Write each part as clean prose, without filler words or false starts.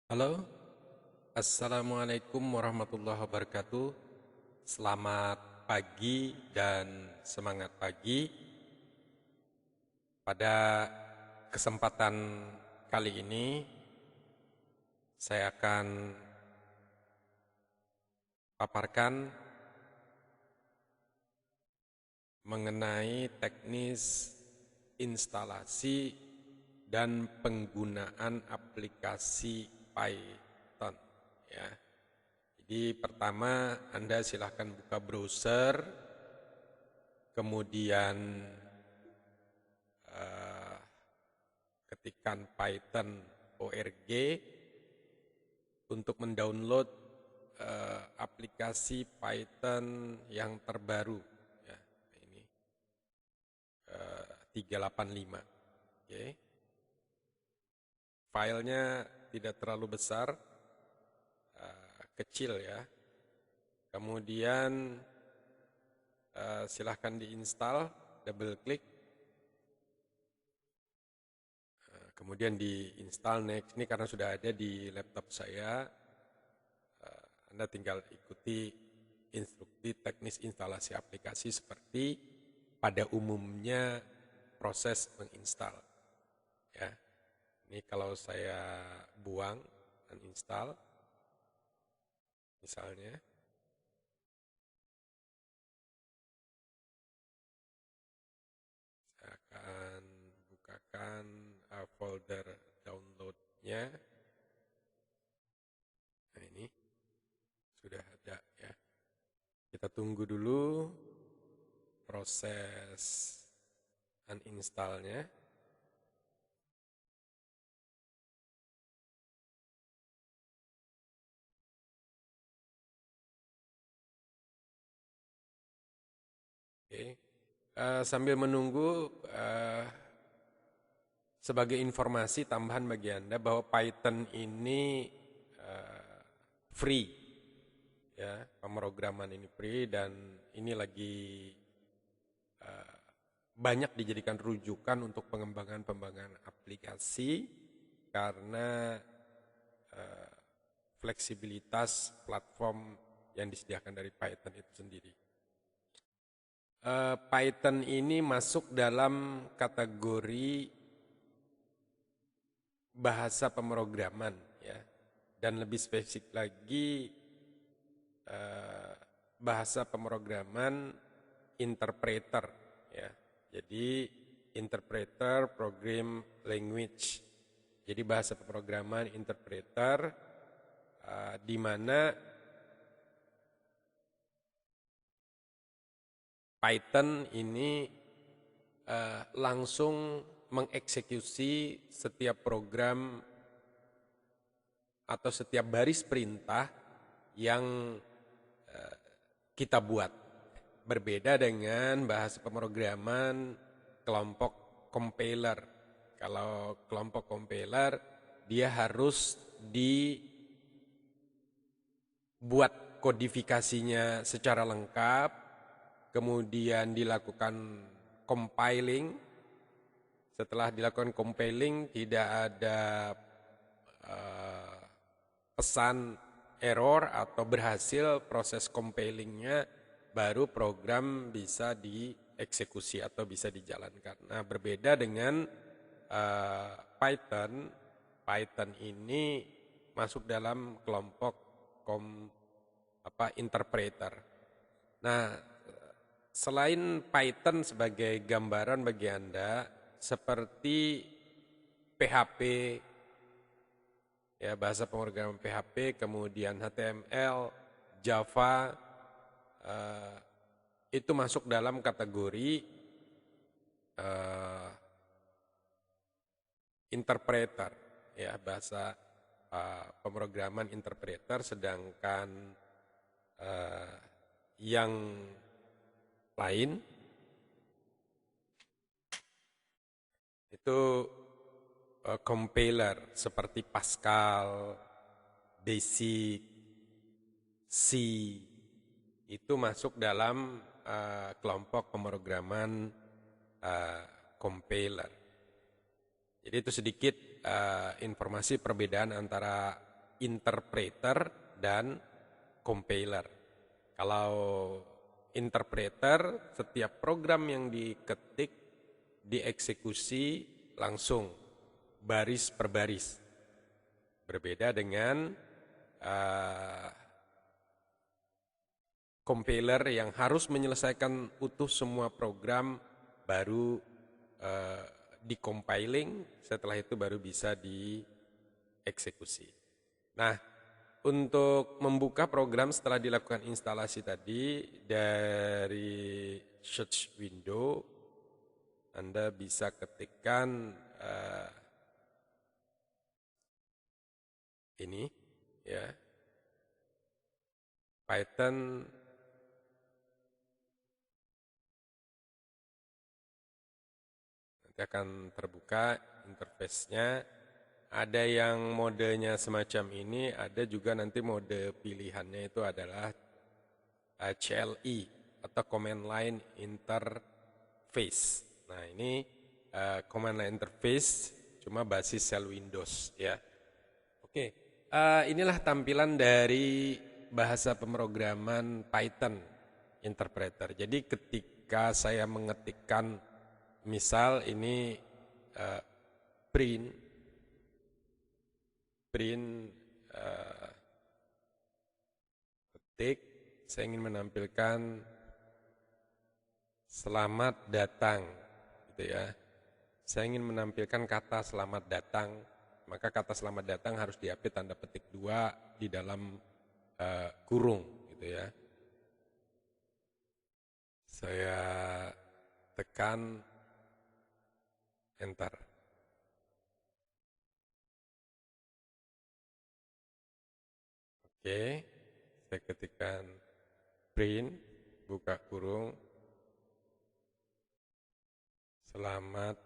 Halo, Assalamualaikum warahmatullahi wabarakatuh. Selamat pagi dan semangat pagi. Pada kesempatan kali ini, saya akan paparkan mengenai teknis instalasi dan penggunaan aplikasi Python. Ya. Jadi pertama Anda silahkan buka browser, kemudian ketikkan python.org untuk mendownload aplikasi Python yang terbaru. Ya, ini 385. Oke. Filenya tidak terlalu besar, kecil ya. Kemudian silahkan diinstal, double klik, kemudian diinstal next. Ini karena sudah ada di laptop saya, Anda tinggal ikuti instruksi teknis instalasi aplikasi seperti pada umumnya proses menginstal. Ya, ini kalau saya buang uninstall, misalnya, saya akan bukakan folder downloadnya. Nah ini sudah ada ya. Kita tunggu dulu proses uninstallnya. Oke. Sambil menunggu, sebagai informasi tambahan bagi Anda bahwa Python ini free, ya, pemrograman ini free dan ini lagi banyak dijadikan rujukan untuk pengembangan aplikasi karena fleksibilitas platform yang disediakan dari Python itu sendiri. Python ini masuk dalam kategori bahasa pemrograman, ya, dan lebih spesifik lagi bahasa pemrograman interpreter, ya. Jadi interpreter program language. Jadi bahasa pemrograman interpreter di mana Python ini langsung mengeksekusi setiap program atau setiap baris perintah yang kita buat. Berbeda dengan bahasa pemrograman kelompok compiler. Kalau kelompok compiler, dia harus dibuat kodifikasinya secara lengkap, kemudian dilakukan compiling. Setelah dilakukan compiling, tidak ada pesan error atau berhasil proses compilingnya, baru program bisa dieksekusi atau bisa dijalankan. Nah, berbeda dengan Python, Python ini masuk dalam kelompok interpreter. Nah, selain Python sebagai gambaran bagi Anda, seperti PHP, ya, bahasa pemrograman PHP, kemudian HTML, Java, itu masuk dalam kategori interpreter, ya, bahasa pemrograman interpreter, sedangkan yang lain itu compiler seperti Pascal, Basic, C, itu masuk dalam kelompok pemrograman compiler. Jadi itu sedikit informasi perbedaan antara interpreter dan compiler. Kalau interpreter, setiap program yang diketik dieksekusi langsung baris per baris. Berbeda dengan compiler yang harus menyelesaikan utuh semua program, baru di-compiling, setelah itu baru bisa dieksekusi. Nah, untuk membuka program setelah dilakukan instalasi tadi, dari search window, Anda bisa ketikkan ini, ya, Python nanti akan terbuka interface-nya. Ada yang modenya semacam ini, ada juga nanti mode pilihannya itu adalah CLI atau Command Line Interface. Nah, ini Command Line Interface cuma basis shell Windows, ya. Oke, inilah tampilan dari bahasa pemrograman Python interpreter. Jadi ketika saya mengetikkan, misal ini print ketik, saya ingin menampilkan selamat datang, gitu ya. Saya ingin menampilkan kata selamat datang, maka kata selamat datang harus diapit tanda petik 2 di dalam kurung, gitu ya. Saya tekan enter. Oke, saya ketikkan print, buka kurung, selamat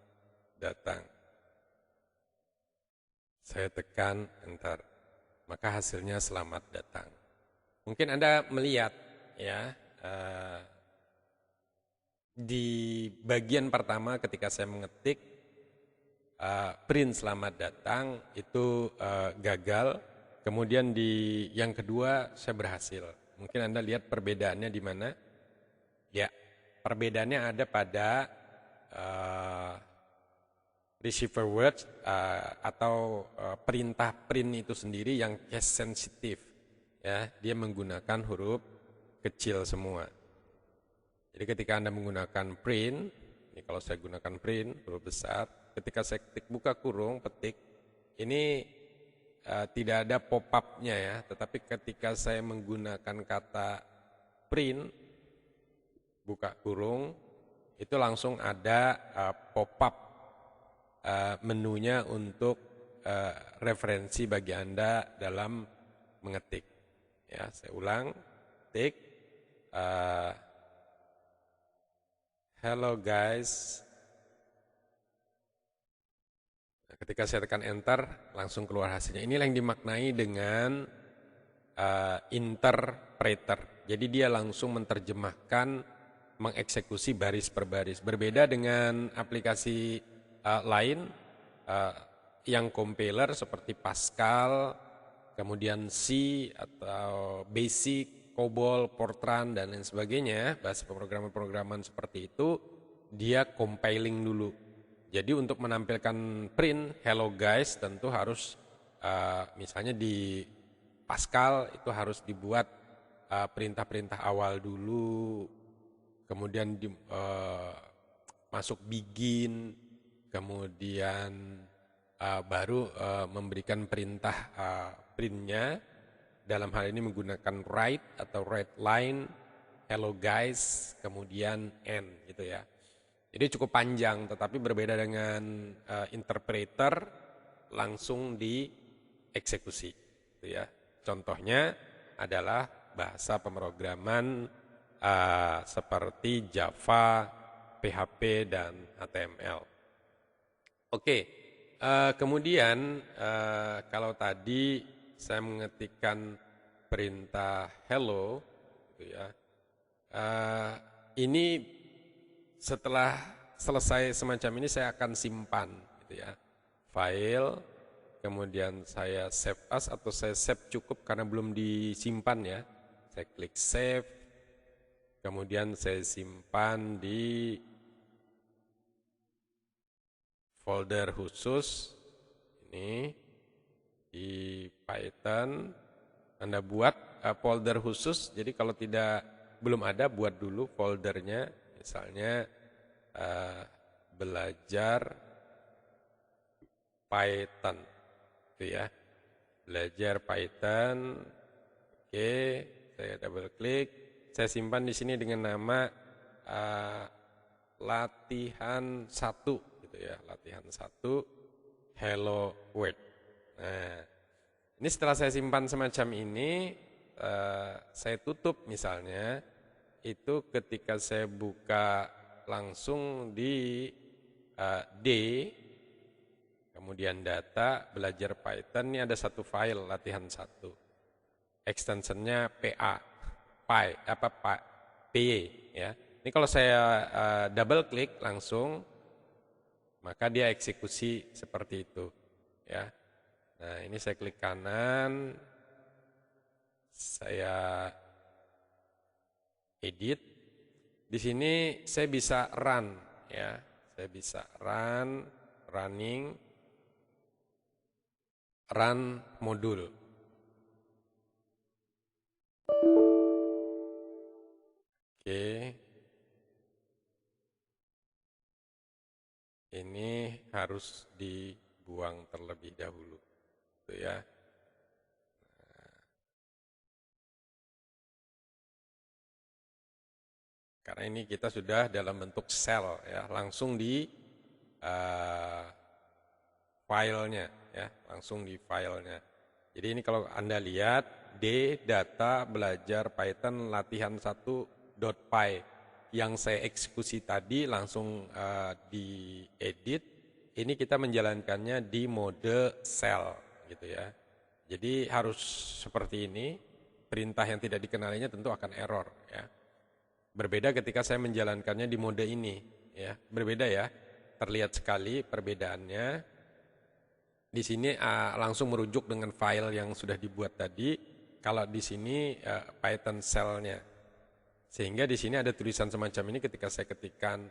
datang. Saya tekan enter, maka hasilnya selamat datang. Mungkin Anda melihat, ya, di bagian pertama ketika saya mengetik print selamat datang itu gagal. Kemudian di yang kedua saya berhasil. Mungkin Anda lihat perbedaannya di mana? Ya, perbedaannya ada pada receiver words atau perintah print itu sendiri yang case sensitif. Ya, dia menggunakan huruf kecil semua. Jadi ketika Anda menggunakan print, ini kalau saya gunakan print huruf besar, ketika saya ketik buka kurung petik, ini tidak ada pop-up-nya, ya, tetapi ketika saya menggunakan kata print buka kurung, itu langsung ada pop-up menunya untuk referensi bagi Anda dalam mengetik. Ya, saya ulang, ketik hello guys. Ketika saya tekan enter, langsung keluar hasilnya. Inilah yang dimaknai dengan interpreter. Jadi dia langsung menerjemahkan, mengeksekusi baris per baris. Berbeda dengan aplikasi lain yang compiler seperti Pascal, kemudian C atau Basic, COBOL, Fortran, dan lain sebagainya. Bahasa pemrograman-pemrograman seperti itu, dia compiling dulu. Jadi untuk menampilkan print hello guys tentu harus misalnya di Pascal itu harus dibuat perintah-perintah awal dulu, kemudian masuk begin, kemudian baru memberikan perintah printnya. Dalam hal ini menggunakan write atau write line, hello guys, kemudian end, gitu ya. Jadi cukup panjang, tetapi berbeda dengan interpreter, langsung dieksekusi. Gitu ya. Contohnya adalah bahasa pemrograman seperti Java, PHP, dan HTML. Oke, kemudian kalau tadi saya mengetikkan perintah hello, gitu ya, ini setelah selesai semacam ini saya akan simpan, gitu ya, file, kemudian saya save as atau saya save cukup karena belum disimpan ya. Saya klik save, kemudian saya simpan di folder khusus ini di Python. Anda buat folder khusus, jadi kalau belum ada, buat dulu foldernya, misalnya belajar Python, itu ya, belajar Python. Oke, saya double klik, saya simpan di sini dengan nama latihan 1, gitu ya, latihan 1 Hello World. Nah, ini setelah saya simpan semacam ini, saya tutup misalnya, itu ketika saya buka langsung di D, kemudian data, belajar Python, ini ada satu file latihan 1. Extensionnya PA, PY ya. Ini kalau saya double klik langsung, maka dia eksekusi seperti itu ya. Nah, ini saya klik kanan, saya edit. Di sini saya bisa run ya. Saya bisa running modul. Oke. Ini harus dibuang terlebih dahulu. Itu ya. Karena ini kita sudah dalam bentuk sel ya, langsung di filenya ya, langsung di filenya. Jadi ini kalau Anda lihat D data belajar Python latihan 1.py yang saya eksekusi tadi langsung diedit. Ini kita menjalankannya di mode cell gitu ya. Jadi harus seperti ini. Perintah yang tidak dikenalinya tentu akan error ya. Berbeda ketika saya menjalankannya di mode ini ya. Berbeda ya. Terlihat sekali perbedaannya. Di sini langsung merujuk dengan file yang sudah dibuat tadi. Kalau di sini Python shell-nya. Sehingga di sini ada tulisan semacam ini ketika saya ketikkan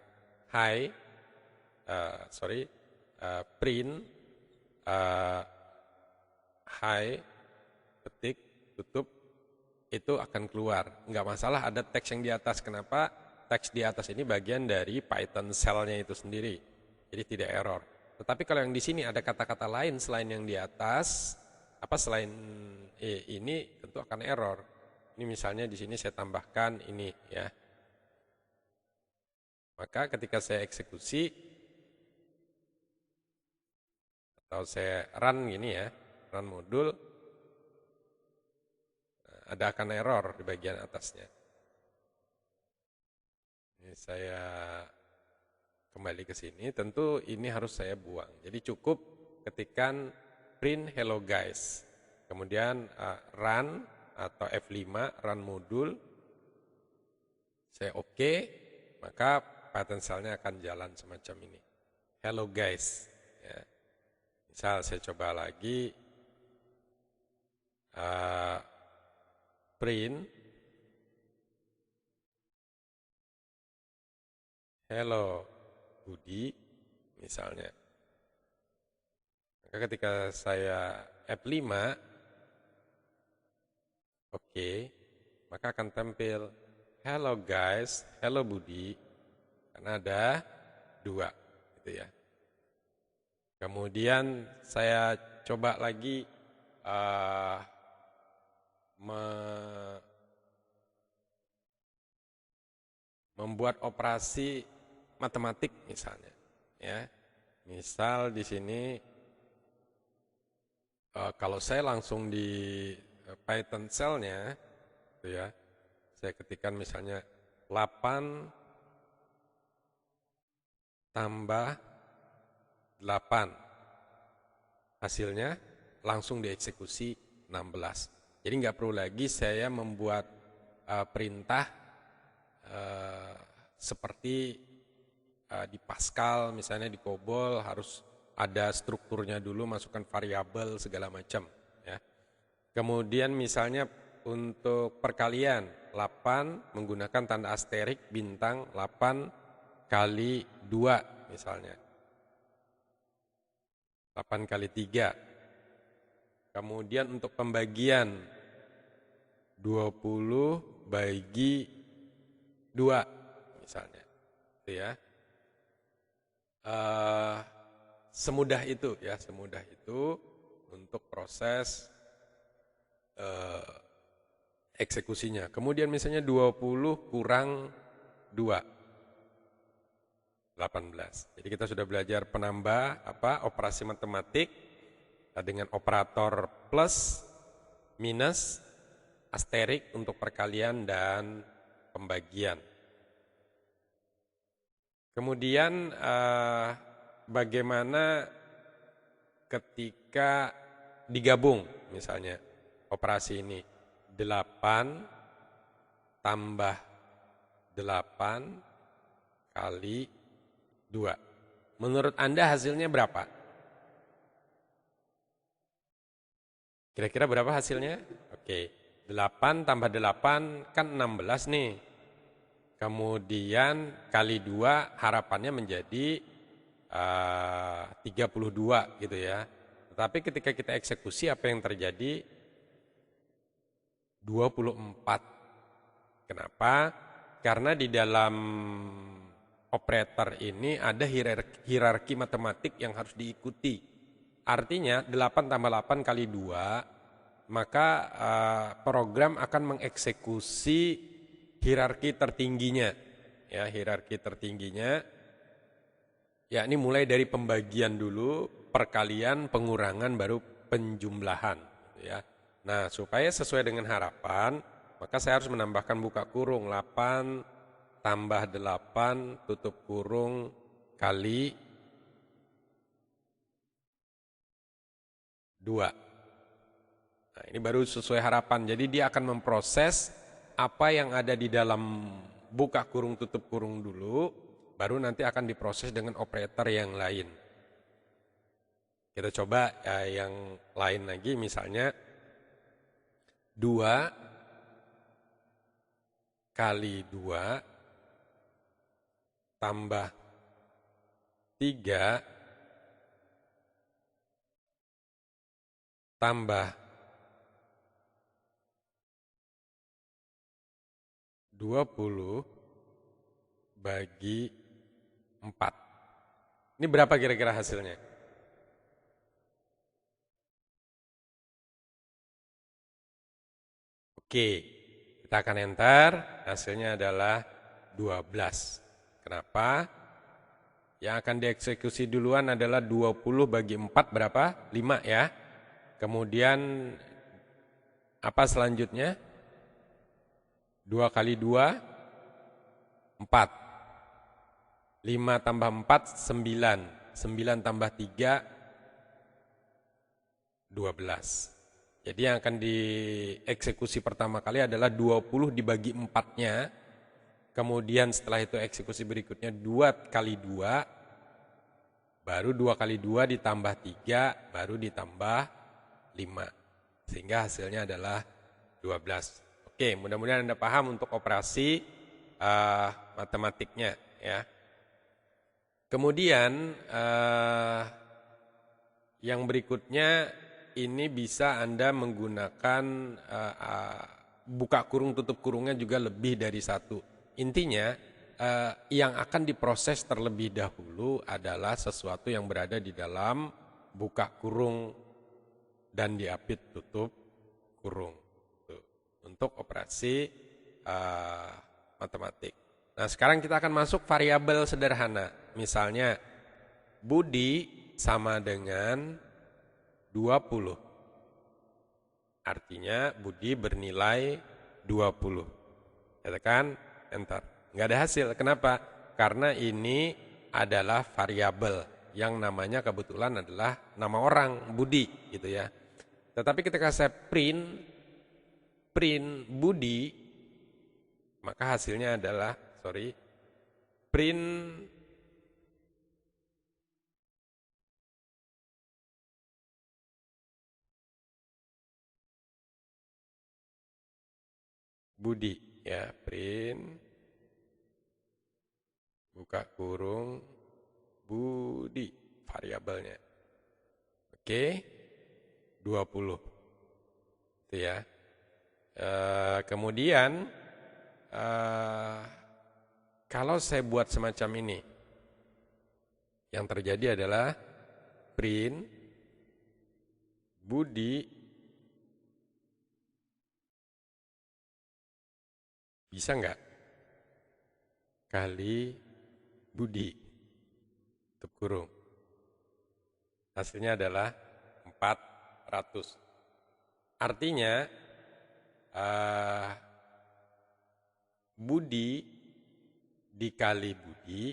print ketik tutup, itu akan keluar. Enggak masalah ada teks yang di atas. Kenapa? Teks di atas ini bagian dari Python shell-nya itu sendiri. Jadi tidak error. Tetapi kalau yang di sini ada kata-kata lain selain yang di atas, selain ini tentu akan error. Ini misalnya di sini saya tambahkan ini ya. Maka ketika saya eksekusi atau saya run gini ya, run modul, ada akan error di bagian atasnya. Ini saya kembali ke sini, tentu ini harus saya buang. Jadi cukup ketikkan print hello guys. Kemudian run atau F5, run modul. Saya oke, maka Python shell-nya akan jalan semacam ini. Hello guys. Ya. Misal saya coba lagi print hello Budi misalnya. Maka ketika saya F5 oke, maka akan tampil hello guys, hello Budi, karena ada 2 gitu ya. Kemudian saya coba lagi membuat operasi matematik misalnya, ya. Misal di sini kalau saya langsung di Python shell-nya, gitu ya, saya ketikkan misalnya 8 tambah 8, hasilnya langsung dieksekusi 16. Jadi nggak perlu lagi saya membuat perintah seperti di Pascal misalnya, di COBOL harus ada strukturnya dulu, masukkan variabel segala macam ya. Kemudian misalnya untuk perkalian 8 menggunakan tanda asterik bintang 8 kali 2 misalnya. 8 kali 3. Kemudian untuk pembagian 20 bagi 2 misalnya. Itu ya. Semudah itu ya, semudah itu untuk proses eksekusinya. Kemudian misalnya 20 kurang 2, 18. Jadi kita sudah belajar penambah operasi matematik dengan operator plus, minus, asterik untuk perkalian dan pembagian. Kemudian bagaimana ketika digabung misalnya operasi ini 8 tambah 8 kali 2. Menurut Anda hasilnya berapa? Kira-kira berapa hasilnya? Oke, 8 tambah 8 kan 16 nih. Kemudian kali 2 harapannya menjadi 32 gitu ya. Tetapi ketika kita eksekusi apa yang terjadi? 24. Kenapa? Karena di dalam operator ini ada hierarki matematik yang harus diikuti. Artinya 8 tambah 8 kali 2, maka program akan mengeksekusi hierarki tertingginya. Ya, hierarki tertingginya yakni mulai dari pembagian dulu, perkalian, pengurangan, baru penjumlahan. Ya. Nah, supaya sesuai dengan harapan, maka saya harus menambahkan buka kurung 8 tambah 8 tutup kurung kali 2. Nah, ini baru sesuai harapan. Jadi dia akan memproses apa yang ada di dalam buka kurung tutup kurung dulu, baru nanti akan diproses dengan operator yang lain. Kita coba yang lain lagi, misalnya 2 kali 2 tambah 3 tambah 20 bagi 4. Ini berapa kira-kira hasilnya? Oke, kita akan enter, hasilnya adalah 12. Kenapa? Yang akan dieksekusi duluan adalah 20 bagi 4 berapa? 5 ya. Kemudian apa selanjutnya? 2 kali 2, 4. 5 tambah 4, 9. 9 tambah 3, 12. Jadi yang akan dieksekusi pertama kali adalah 20 dibagi 4-nya. Kemudian setelah itu eksekusi berikutnya 2 kali 2. Baru 2 kali 2 ditambah 3, baru ditambah 5. Sehingga hasilnya adalah 12. Oke, mudah-mudahan Anda paham untuk operasi matematiknya ya. Kemudian yang berikutnya ini bisa Anda menggunakan buka kurung tutup kurungnya juga lebih dari satu. Intinya yang akan diproses terlebih dahulu adalah sesuatu yang berada di dalam buka kurung dan diapit tutup kurung. Untuk operasi matematik. Nah, sekarang kita akan masuk variabel sederhana. Misalnya, Budi sama dengan 20. Artinya Budi bernilai 20. Katakan enter. Nggak ada hasil. Kenapa? Karena ini adalah variabel yang namanya kebetulan adalah nama orang, Budi gitu ya. Tetapi ketika saya print Budi, maka hasilnya adalah print Budi, ya, print buka kurung Budi variabelnya. Oke, 20. Itu ya. Kemudian kalau saya buat semacam ini, yang terjadi adalah print Budi bisa nggak kali Budi tutup kurung. Hasilnya adalah 400. Artinya Budi dikali Budi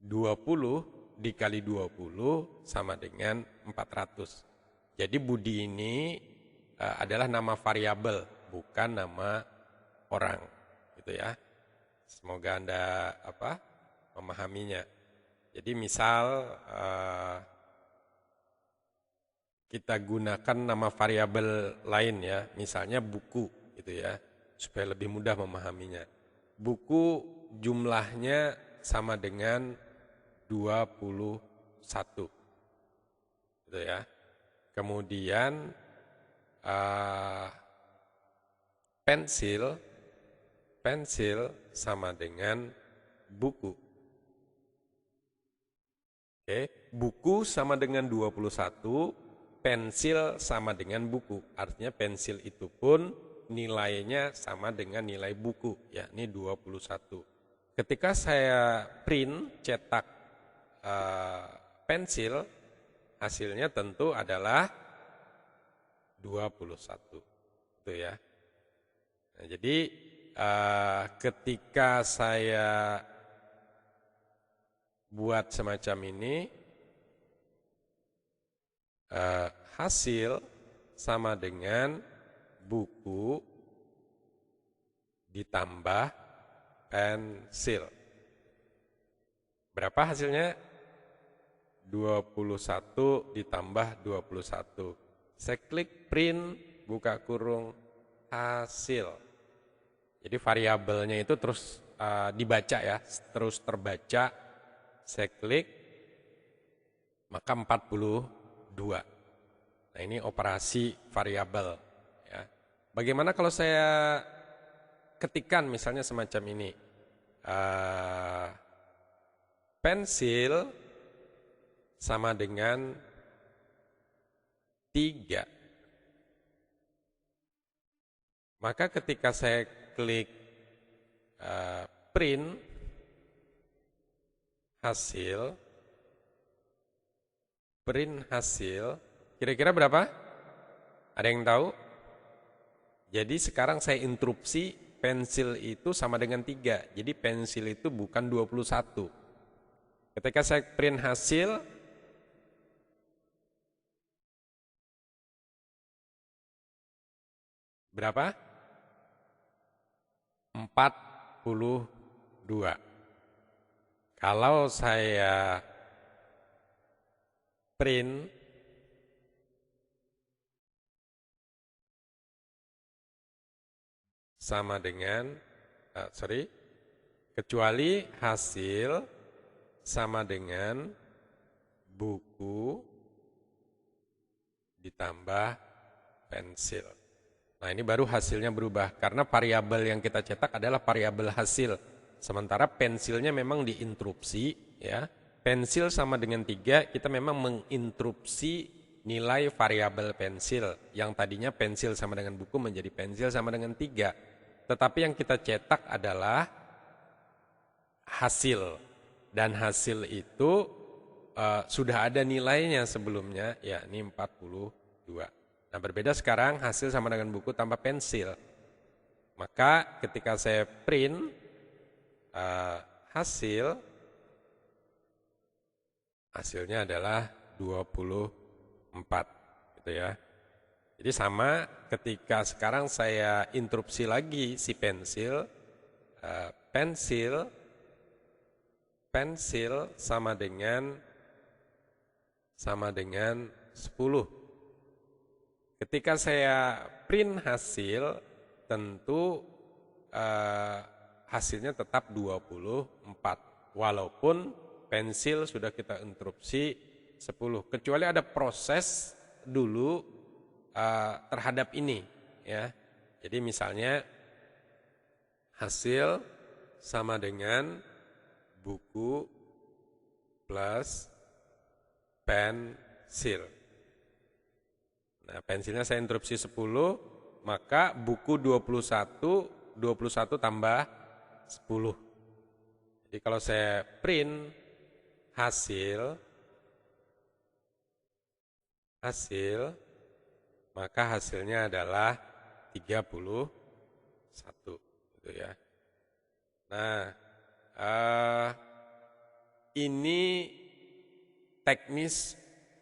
20 dikali 20 sama dengan 400. Jadi Budi ini adalah nama variabel, bukan nama orang, gitu ya. Semoga Anda memahaminya. Jadi misal kita gunakan nama variabel lain ya, misalnya buku, gitu ya, supaya lebih mudah memahaminya. Buku jumlahnya sama dengan 21, gitu ya. Kemudian pensil sama dengan buku. Oke, buku sama dengan 21, pensil sama dengan buku. Artinya pensil itu pun nilainya sama dengan nilai buku, ya, ini 21. Ketika saya print cetak pensil, hasilnya tentu adalah 21. Itu ya. Nah, jadi ketika saya buat semacam ini, hasil sama dengan buku ditambah pensil. Berapa hasilnya? 21 ditambah 21. Saya klik print, buka kurung, hasil. Jadi variabelnya itu terus dibaca ya, terus terbaca. Saya klik, maka 42. Nah, ini operasi variabel. Ya. Bagaimana kalau saya ketikkan misalnya semacam ini, pensil sama dengan 3. Maka ketika saya klik print hasil, kira-kira berapa? Ada yang tahu? Jadi sekarang saya interupsi, pensil itu sama dengan 3. Jadi pensil itu bukan 21. Ketika saya print hasil, berapa? 42. Kalau saya print sama dengan, kecuali hasil sama dengan buku ditambah pensil. Nah, ini baru hasilnya berubah, karena variabel yang kita cetak adalah variabel hasil. Sementara pensilnya memang diinterupsi, ya. Pensil sama dengan 3, kita memang menginterupsi nilai variabel pensil. Yang tadinya pensil sama dengan buku menjadi pensil sama dengan 3. Tetapi yang kita cetak adalah hasil. Dan hasil itu sudah ada nilainya sebelumnya, yakni 42. Nah, berbeda sekarang hasil sama dengan buku tambah pensil. Maka ketika saya print hasilnya adalah 24, gitu ya. Jadi sama ketika sekarang saya interupsi lagi si pensil, pensil sama dengan 10. Ketika saya print hasil, tentu hasilnya tetap 24. Walaupun pensil sudah kita interupsi 10. Kecuali ada proses dulu terhadap ini, ya. Jadi misalnya hasil sama dengan buku plus pensil. Nah, pensilnya saya interupsi 10, maka buku 21 tambah 10. Jadi kalau saya print hasil, maka hasilnya adalah 31, gitu ya. Nah, ini teknis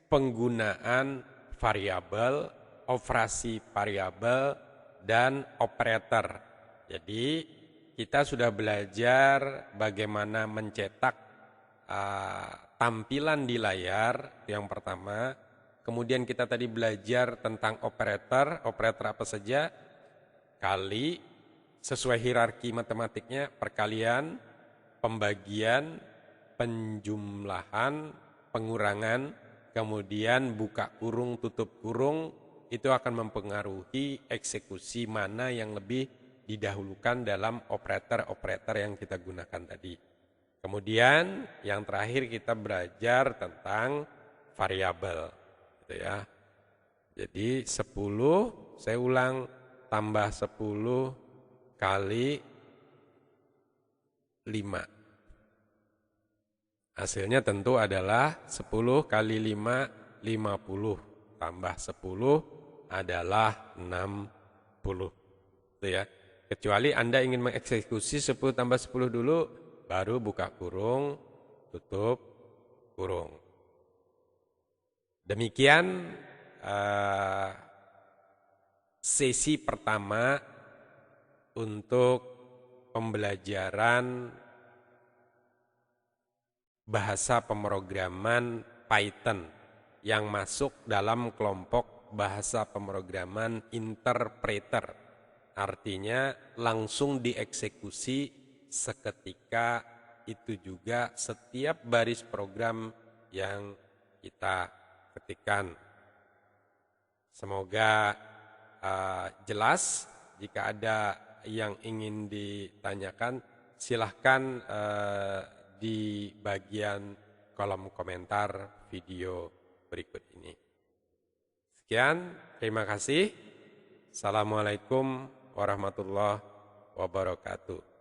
penggunaan variabel, operasi variabel, dan operator. Jadi kita sudah belajar bagaimana mencetak tampilan di layar, yang pertama. Kemudian kita tadi belajar tentang operator apa saja? Kali, sesuai hierarki matematiknya, perkalian, pembagian, penjumlahan, pengurangan, kemudian buka kurung, tutup kurung, itu akan mempengaruhi eksekusi mana yang lebih didahulukan dalam operator yang kita gunakan tadi. Kemudian yang terakhir kita belajar tentang variabel, gitu ya. Jadi 10, saya ulang, tambah 10 kali 5. Hasilnya tentu adalah 10 kali 5, 50. Tambah 10 adalah 60. Itu ya. Kecuali Anda ingin mengeksekusi 10 tambah 10 dulu, baru buka kurung, tutup kurung. Demikian sesi pertama untuk pembelajaran bahasa pemrograman Python yang masuk dalam kelompok bahasa pemrograman interpreter. Artinya langsung dieksekusi seketika, itu juga setiap baris program yang kita ketikkan. Semoga jelas. Jika ada yang ingin ditanyakan, silahkan di bagian kolom komentar video berikut ini. Sekian, terima kasih. Assalamualaikum warahmatullahi wabarakatuh.